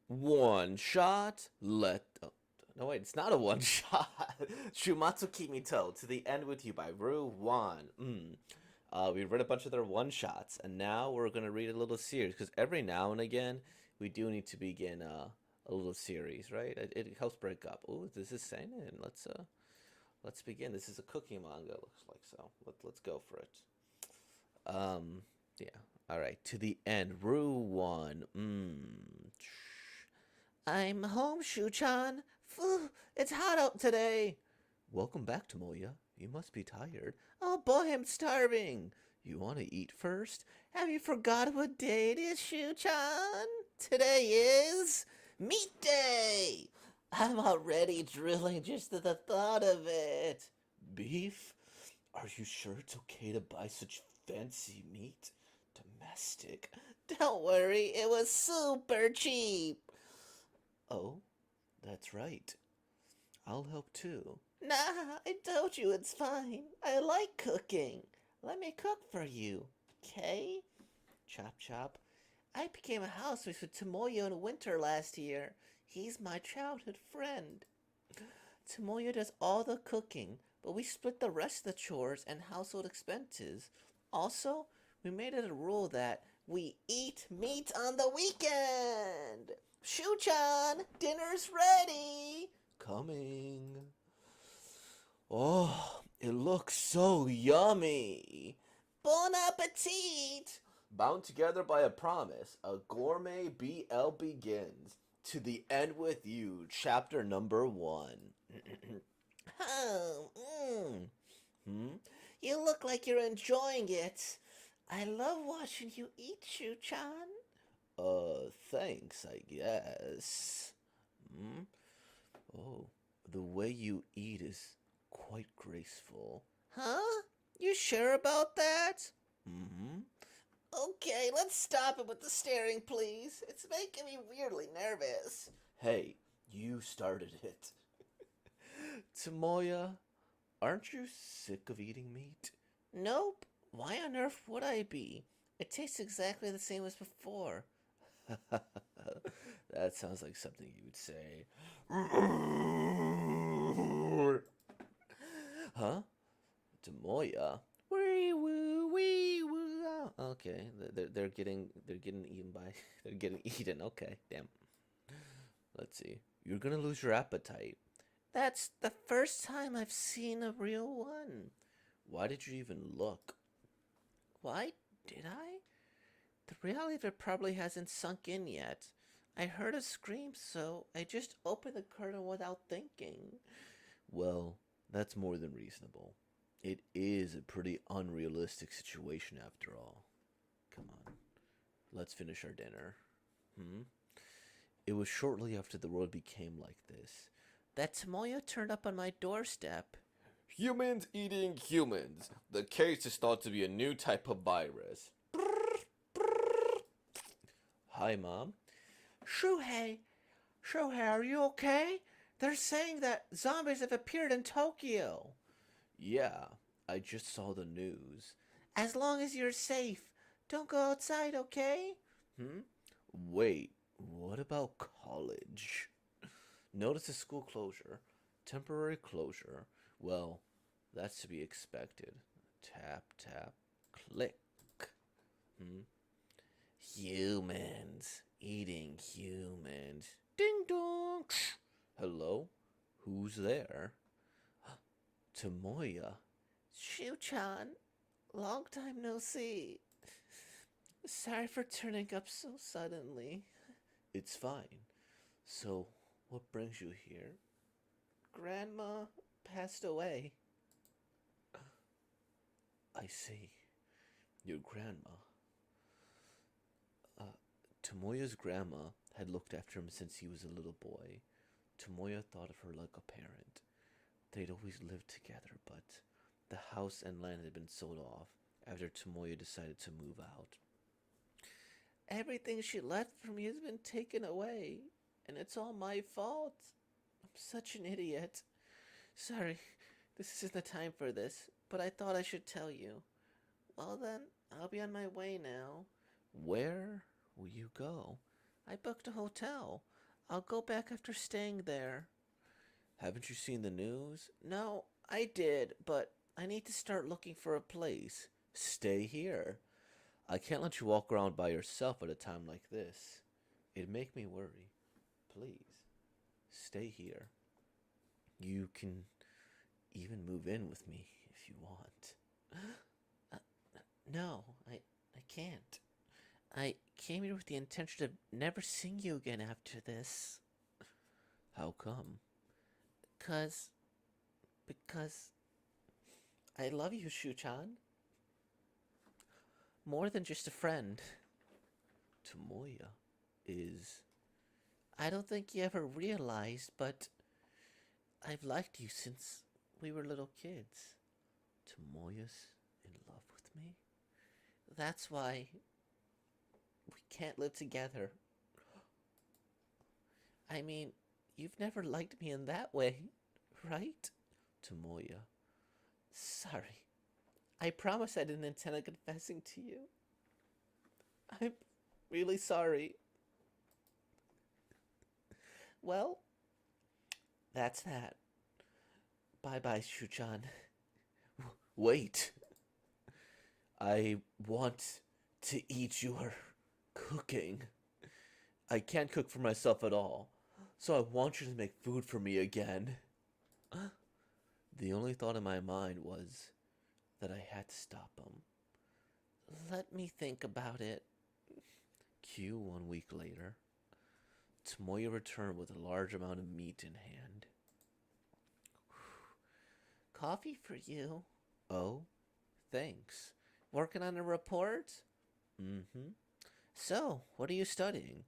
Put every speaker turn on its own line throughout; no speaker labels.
One shot. No, wait, it's not a one shot. Shumatsu Kimito, To the End with You by Rue Wan. We read a bunch of their one shots, and now we're going to read a little series because every now and again we do need to begin a little series, right? It helps break up. Oh, this is seinen. Let's begin. This is a cooking manga, looks like so. Let's go for it. Yeah. All right. To the End, Rue Wan. I'm home, Shuchan. Phew, it's hot out today. Welcome back, Tomoya. You must be tired. Oh boy, I'm starving. You want to eat first? Have you forgot what day it is, Shuchan? Today is Meat Day. I'm already drooling just at the thought of it. Beef? Are you sure it's okay to buy such fancy meat? Domestic? Don't worry, it was super cheap. Oh, that's right. I'll help too. Nah, I told you it's fine. I like cooking. Let me cook for you, okay? Chop chop. I became a housewife with Tomoyo in winter last year. He's my childhood friend. Tomoyo does all the cooking, but we split the rest of the chores and household expenses. Also, we made it a rule that we eat meat on the weekend. Shuchan, dinner's ready. Coming. Oh, it looks so yummy. Bon appetit! Bound together by a promise, a gourmet BL begins. To the End with You, chapter number 1. Oh, Hmm? You look like you're enjoying it. I love watching you eat, Shu-chan. Thanks, I guess. Hmm? Oh, the way you eat is quite graceful. Huh? You sure about that? Mm-hmm. Okay, let's stop it with the staring, please. It's making me weirdly nervous. Hey, you started it. Tomoya, aren't you sick of eating meat? Nope. Why on earth would I be? It tastes exactly the same as before. That sounds like something you would say. Huh? Tomoya? Wee woo wee woo. Okay, they're getting eaten by they're getting eaten. Okay, damn. Let's see. You're gonna lose your appetite. That's the first time I've seen a real one. Why did you even look? Why did I? The reality of it probably hasn't sunk in yet. I heard a scream, so I just opened the curtain without thinking. Well, that's more than reasonable. It is a pretty unrealistic situation after all. Come on, let's finish our dinner. Hmm? It was shortly after the world became like this that Tomoyo turned up on my doorstep. Humans eating humans. The case is thought to be a new type of virus. Hi, Mom. Shuhei, Shuhei, are you okay? They're saying that zombies have appeared in Tokyo. Yeah, I just saw the news. As long as you're safe, don't go outside, okay? Hmm? Wait, what about college? Notice a school closure. Temporary closure. Well, that's to be expected. Tap, tap, click. Hmm? Humans. Eating humans. Ding dong. Hello? Who's there? Tomoya. Shu-chan. Long time no see. Sorry for turning up so suddenly. It's fine. So, what brings you here? Grandma passed away. I see. Your grandma. Uh, Tomoya's grandma had looked after him since he was a little boy. Tomoya thought of her like a parent. They'd always lived together, but the house and land had been sold off after Tomoya decided to move out. Everything she left for me has been taken away, and it's all my fault. I'm such an idiot. Sorry, this isn't the time for this, but I thought I should tell you. Well then, I'll be on my way now. Where will you go? I booked a hotel. I'll go back after staying there. Haven't you seen the news? No, I did, but I need to start looking for a place. Stay here. I can't let you walk around by yourself at a time like this. It'd make me worry. Please, stay here. You can even move in with me if you want. Uh, no, I can't. I came here with the intention of never seeing you again after this. How come? Cause, because I love you, Shuchan. More than just a friend. Tomoya is. I don't think you ever realized, but I've liked you since we were little kids. Tomoya's in love with me? That's why we can't live together. I mean, you've never liked me in that way, right? Tomoya. Sorry. I promise I didn't intend on confessing to you. I'm really sorry. Well, that's that. Bye bye, Shuchan. Wait. I want to eat your cooking. I can't cook for myself at all, so I want you to make food for me again. The only thought in my mind was that I had to stop him. Let me think about it. Q 1 week later. Tomoya returned with a large amount of meat in hand. Coffee for you. Oh, thanks. Working on a report? Mm-hmm. So, what are you studying?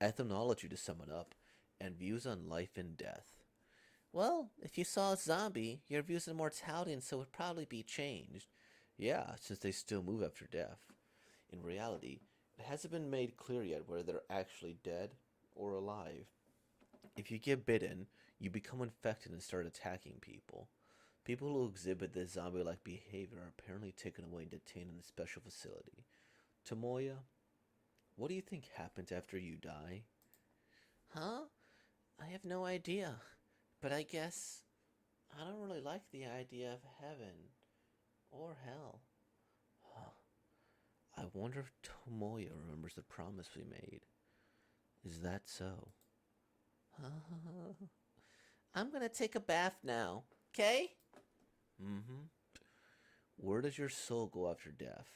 Ethnology to sum it up, and views on life and death. Well, if you saw a zombie, your views on mortality and so would probably be changed. Yeah, since they still move after death. In reality, it hasn't been made clear yet whether they're actually dead or alive. If you get bitten, you become infected and start attacking people. People who exhibit this zombie like behavior are apparently taken away and detained in a special facility. Tomoya, what do you think happens after you die? Huh? I have no idea. But I guess I don't really like the idea of heaven or hell. Huh. I wonder if Tomoya remembers the promise we made. Is that so? I'm gonna take a bath now, okay? Mm-hmm. Where does your soul go after death?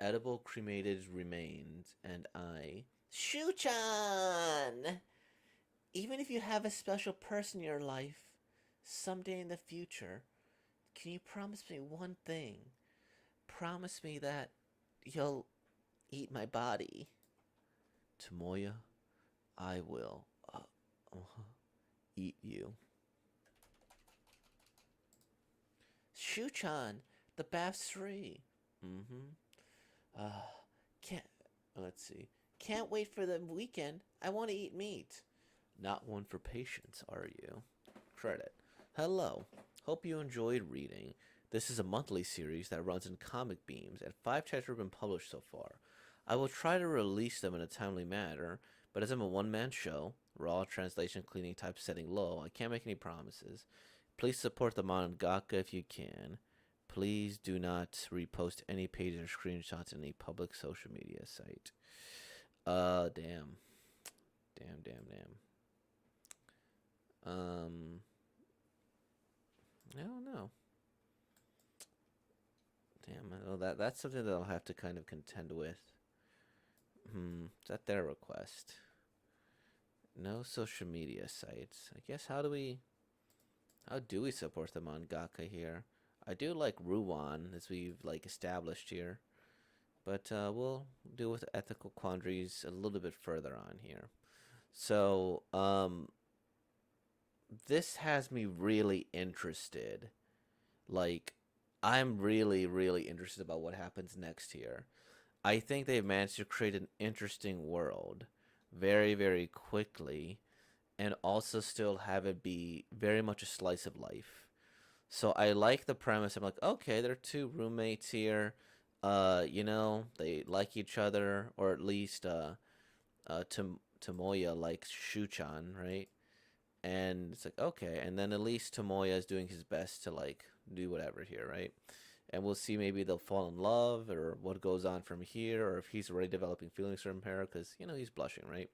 Edible cremated remains, and I. Shuchan! Even if you have a special person in your life, someday in the future, can you promise me one thing? Promise me that you'll eat my body. Tomoya, I will eat you. Shuchan, the bath's free. Mm-hmm. Uh, can't. Let's see. Can't wait for the weekend. I want to eat meat. Not one for patience, are you? Credit. Hello. Hope you enjoyed reading. This is a monthly series that runs in Comic Beams, and 5 chapters have been published so far. I will try to release them in a timely manner, but as I'm a one-man show, raw translation, cleaning, typesetting low, I can't make any promises. Please support the mangaka if you can. Please do not repost any pages or screenshots in any public social media site. Damn. Damn. I don't know. Damn, well, that's something that I'll have to kind of contend with. Is that their request? No social media sites. I guess how do we support the mangaka here? I do like Ruan, as we've like established here, but we'll deal with ethical quandaries a little bit further on here. So, this has me really interested. Like, I'm really interested about what happens next here. I think they've managed to create an interesting world very quickly and also still have it be very much a slice of life. So I like the premise. I'm like, okay, there are two roommates here. They like each other, or at least Tomoya likes Shuchan, right? And it's like, okay, and then at least Tomoya is doing his best to like do whatever here, right? And we'll see, maybe they'll fall in love or what goes on from here, or if he's already developing feelings for her because he's blushing, right?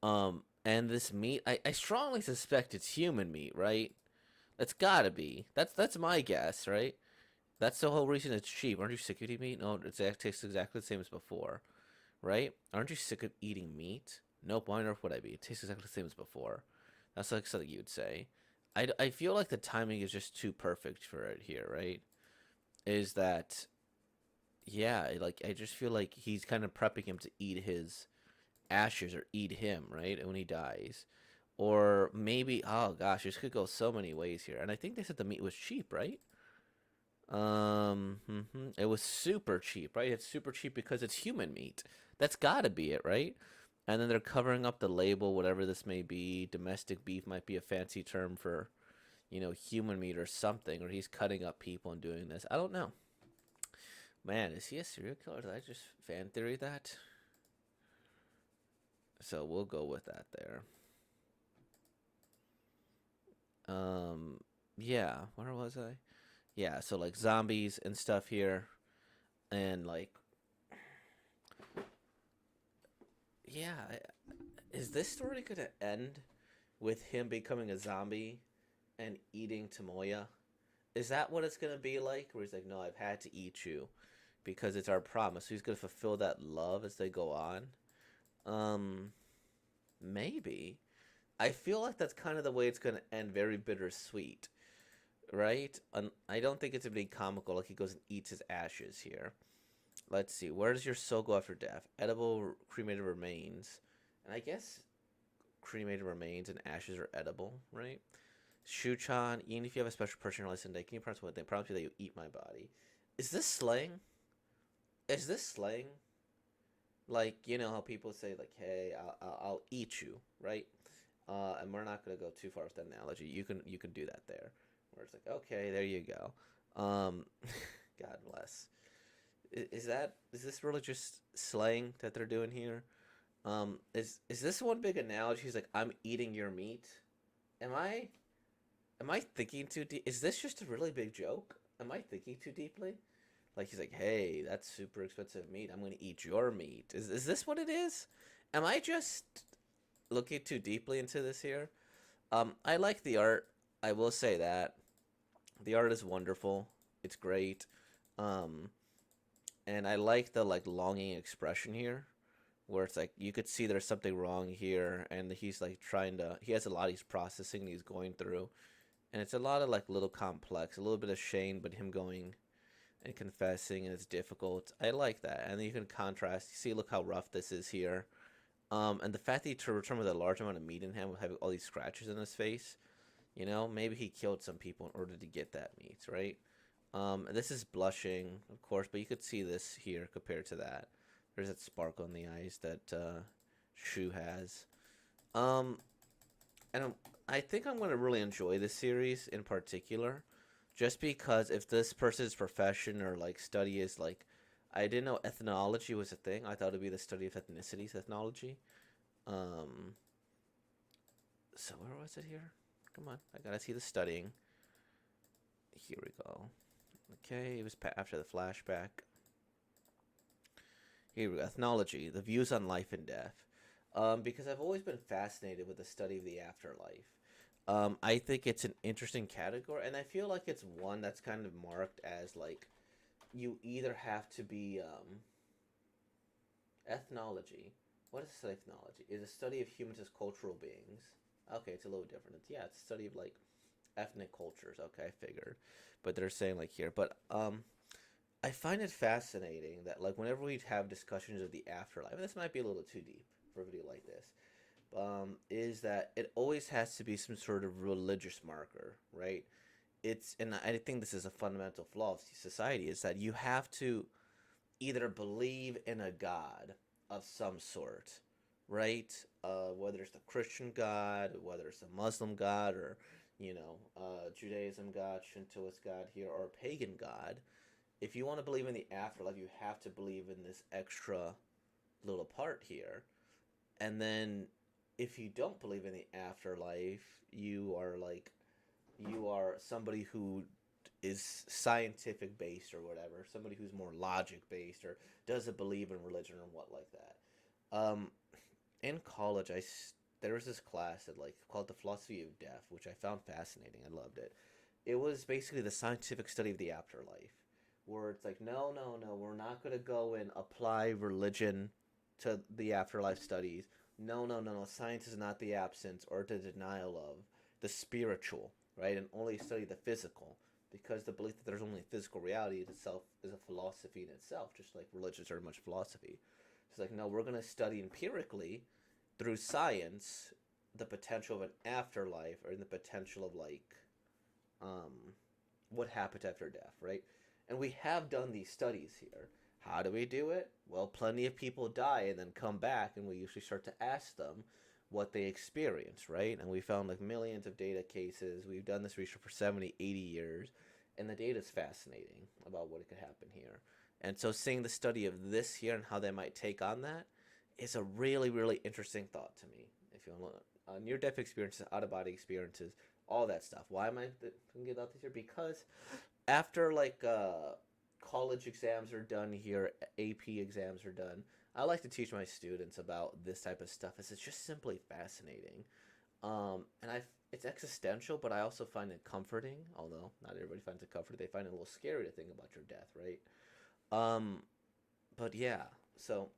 And this meat, I strongly suspect it's human meat, right? That's gotta be. That's my guess, right? That's the whole reason it's cheap. Aren't you sick of eating meat? No, it tastes exactly the same as before, right? Aren't you sick of eating meat? Nope. Why on earth would I be? It tastes exactly the same as before. That's like something you'd say. I feel like the timing is just too perfect for it here, right? Is that, yeah, like I just feel like he's kind of prepping him to eat his ashes or eat him, right? And when he dies. Or maybe, oh gosh, this could go so many ways here. And I think they said the meat was cheap, right? It was super cheap, right? It's super cheap because it's human meat. That's gotta be it, right? And then they're covering up the label, whatever this may be. Domestic beef might be a fancy term for, human meat or something, or he's cutting up people and doing this. I don't know. Man, is he a serial killer? Did I just fan theory that? So we'll go with that there. Um, yeah, where was I? Yeah, so like zombies and stuff here, and like, yeah, is this story gonna end with him becoming a zombie and eating Tomoya? Is that what it's gonna be like? Where he's like, no, I've had to eat you because it's our promise. So he's gonna fulfill that love as they go on. Um, maybe. I feel like that's kind of the way it's gonna end. Very bittersweet, right? I don't think it's gonna be comical. Like he goes and eats his ashes here. Let's see. Where does your soul go after death? Edible cremated remains, and I guess cremated remains and ashes are edible, right? Shuchan, even if you have a special personalized day, can you promise one thing? Promise me that you eat my body. Is this slang? Is this slang? Like, you know how people say, like, hey, I'll eat you, right? And we're not gonna go too far with that analogy. You can do that there, where it's like, okay, there you go. God bless. Is this really just slang that they're doing here? Is this one big analogy? He's like, I'm eating your meat. Am I am I thinking too deep? Is this just a really big joke? Am I thinking too deeply? Like he's like, hey, that's super expensive meat. I'm gonna eat your meat. Is this what it is? Am I just looking too deeply into this here? I like the art. I will say that the art is wonderful. It's great. Um, and I like the like longing expression here, where it's like you could see there's something wrong here, and he's like trying to. He has a lot he's processing. He's going through, and it's a lot of like little complex, a little bit of shame, but him going and confessing, and it's difficult. I like that, and then you can contrast. You see, look how rough this is here. And the fact that he to return with a large amount of meat in him, with having all these scratches in his face, maybe he killed some people in order to get that meat, right? This is blushing, of course, but you could see this here compared to that. There's that sparkle in the eyes that Shu has. Um, and I think I'm going to really enjoy this series in particular, just because if this person's profession or like study is like, I didn't know ethnology was a thing. I thought it'd be the study of ethnicities, ethnology. Um, so where was it here? Come on, I gotta see the studying. Here we go. Okay, it was after the flashback. Here we go. Ethnology, the views on life and death. Because I've always been fascinated with the study of the afterlife. I think it's an interesting category, and I feel like it's one that's kind of marked as like you either have to be ethnology. What is ethnology? Is a study of humans as cultural beings. Okay, it's a little different. It's a study of like ethnic cultures. Okay, I figured, but they're saying like here, but I find it fascinating that like whenever we have discussions of the afterlife, and this might be a little too deep for a video like this, is that it always has to be some sort of religious marker, right? And I think this is a fundamental flaw of society, is that you have to either believe in a god of some sort, right? Whether it's the Christian god, whether it's a Muslim god, or Judaism god, Shintoist god here, or a pagan god. If you want to believe in the afterlife, you have to believe in this extra little part here. And then if you don't believe in the afterlife, you are somebody who is scientific based or whatever, somebody who's more logic based or doesn't believe in religion or what like that. In college, there was this class that like called the philosophy of death, which I found fascinating. I loved it. It was basically the scientific study of the afterlife, where it's like, no, no, no, we're not going to go and apply religion to the afterlife studies. No, no, no, no. Science is not the absence or the denial of the spiritual, right? And only study the physical, because the belief that there's only physical reality itself is a philosophy in itself, just like religion is very much philosophy. It's like, no, we're going to study empirically through science the potential of an afterlife or the potential of like um, what happens after death, right? And we have done these studies here. How do we do it? Well, plenty of people die and then come back, and we usually start to ask them what they experienced, right? And we found like millions of data cases. We've done this research for 70, 80 years, and the data is fascinating about what could happen here. And so seeing the study of this here and how they might take on that is a really, really interesting thought to me. If you want near-death experiences, out-of-body experiences, all that stuff. Why am I thinking about this here? Because after like college exams are done here, AP exams are done, I like to teach my students about this type of stuff as it's just simply fascinating. And it's existential, but I also find it comforting, although not everybody finds it comforting. They find it a little scary to think about your death, right? Um, but yeah, so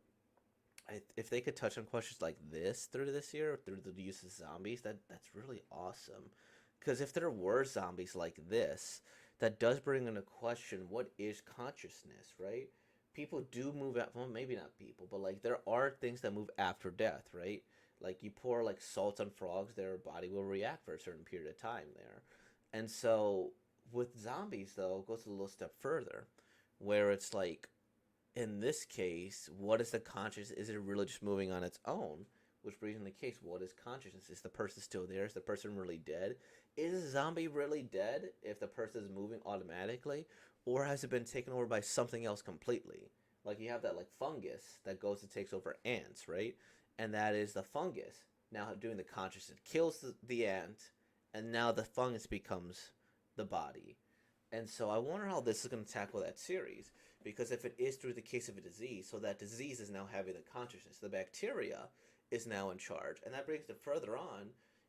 if they could touch on questions like this through this year, through the use of zombies, that's really awesome. Because if there were zombies like this, that does bring into question what is consciousness, right? People do move out. Well, maybe not people, but like there are things that move after death, right? Like you pour like salt on frogs, their body will react for a certain period of time there. And so with zombies, though, it goes a little step further, where it's like in this case, what is the conscious? Is it really just moving on its own? Which brings in the case, what is consciousness? Is the person still there? Is the person really dead? Is a zombie really dead if the person is moving automatically? Or has it been taken over by something else completely? Like you have that like fungus that goes and takes over ants, right? And that is the fungus now doing the consciousness. It kills the ant, and now the fungus becomes the body. And so I wonder how this is going to tackle that series. Because if it is through the case of a disease, so that disease is now having the consciousness. The bacteria is now in charge. And that brings it further on.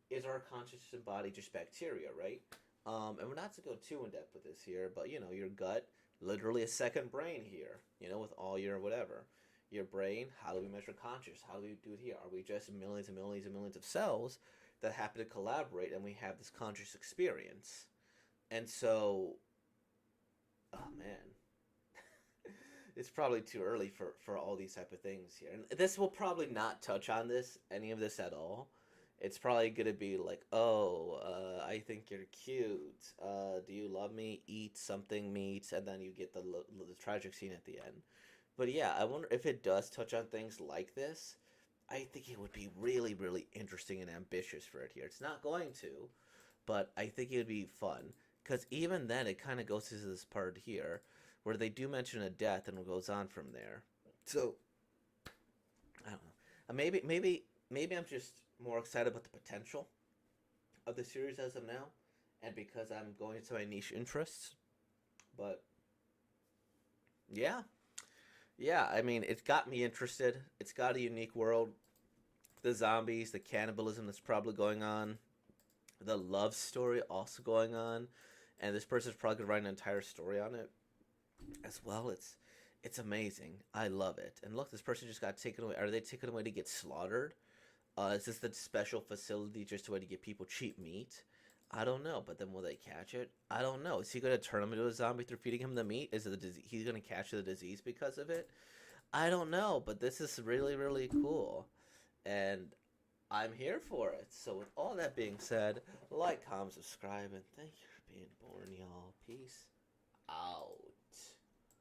Is our consciousness and body just bacteria, right? And we're not to go too in depth with this here, but you know, your gut, literally a second brain here, you know, with all your whatever. Your brain, how do we measure conscious? How do we do it here? Are we just millions and millions and millions of cells that happen to collaborate and we have this conscious experience? And so, oh man, it's probably too early for all these type of things here. And this will probably not touch on any of this at all. It's probably gonna be like, oh, I think you're cute. Do you love me? Eat something meat, and then you get the tragic scene at the end. But yeah, I wonder if it does touch on things like this. I think it would be really, really interesting and ambitious for it here. It's not going to, but I think it would be fun. Because even then, it kind of goes to this part here where they do mention a death and it goes on from there. So, I don't know. Maybe I'm just more excited about the potential of the series as of now, and because I'm going into my niche interests. But yeah, yeah. I mean, it's got me interested. It's got a unique world. The zombies, the cannibalism that's probably going on, the love story also going on, and this person's probably gonna write an entire story on it as well. It's amazing. I love it. And look, this person just got taken away. Are they taken away to get slaughtered? Is this the special facility just a way to get people cheap meat? I don't know. But then will they catch it? I don't know. Is he going to turn him into a zombie through feeding him the meat? Is it the disease? He's going to catch the disease because of it? I don't know. But this is really, really cool. And I'm here for it. So with all that being said, like, comment, subscribe, and thank you for being born, y'all. Peace out.